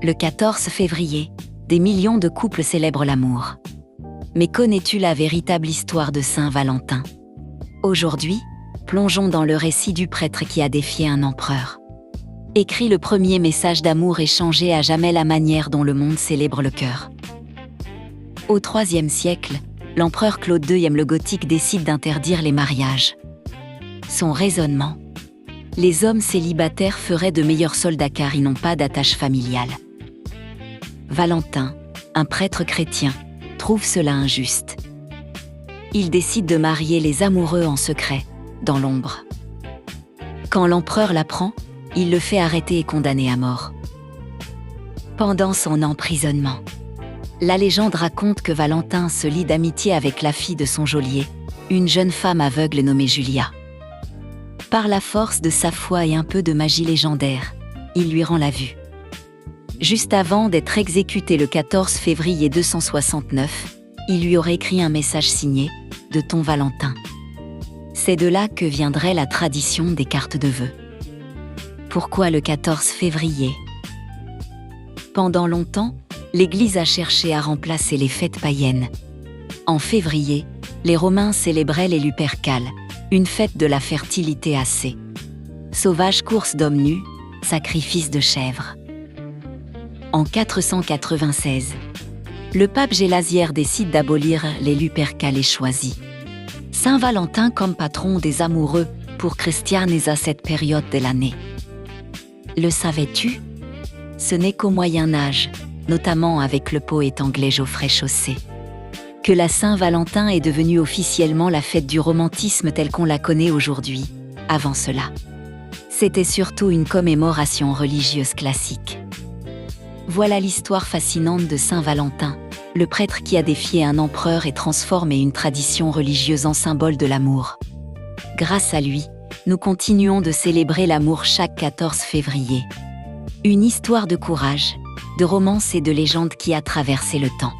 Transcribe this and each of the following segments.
Le 14 février, des millions de couples célèbrent l'amour. Mais connais-tu la véritable histoire de Saint Valentin? Aujourd'hui, plongeons dans le récit du prêtre qui a défié un empereur. Écrit le premier message d'amour et changé à jamais la manière dont le monde célèbre le cœur. Au IIIe siècle, l'empereur Claude II le Gothique décide d'interdire les mariages. Son raisonnement: les hommes célibataires feraient de meilleurs soldats car ils n'ont pas d'attache familiale. Valentin, un prêtre chrétien, trouve cela injuste. Il décide de marier les amoureux en secret, dans l'ombre. Quand l'empereur l'apprend, il le fait arrêter et condamner à mort. Pendant son emprisonnement, la légende raconte que Valentin se lie d'amitié avec la fille de son geôlier, une jeune femme aveugle nommée Julia. Par la force de sa foi et un peu de magie légendaire, il lui rend la vue. Juste avant d'être exécuté le 14 février 269, il lui aurait écrit un message signé « De ton Valentin ». C'est de là que viendrait la tradition des cartes de vœux. Pourquoi le 14 février? Pendant longtemps, l'Église a cherché à remplacer les fêtes païennes. En février, les Romains célébraient les Lupercales, une fête de la fertilité assez. Sauvage course d'hommes nus, sacrifice de chèvres. En 496, le pape Gélasiaire décide d'abolir les Lupercales et choisit Saint Valentin comme patron des amoureux pour christianiser à cette période de l'année. Le savais-tu? Ce n'est qu'au Moyen-Âge, notamment avec le poète anglais Geoffrey Chaucer, que la Saint-Valentin est devenue officiellement la fête du romantisme telle qu'on la connaît aujourd'hui. Avant cela, c'était surtout une commémoration religieuse classique. Voilà l'histoire fascinante de Saint Valentin, le prêtre qui a défié un empereur et transformé une tradition religieuse en symbole de l'amour. Grâce à lui, nous continuons de célébrer l'amour chaque 14 février. Une histoire de courage, de romance et de légende qui a traversé le temps.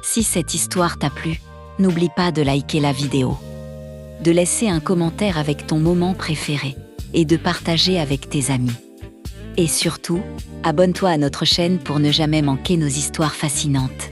Si cette histoire t'a plu, n'oublie pas de liker la vidéo, de laisser un commentaire avec ton moment préféré et de partager avec tes amis. Et surtout, abonne-toi à notre chaîne pour ne jamais manquer nos histoires fascinantes.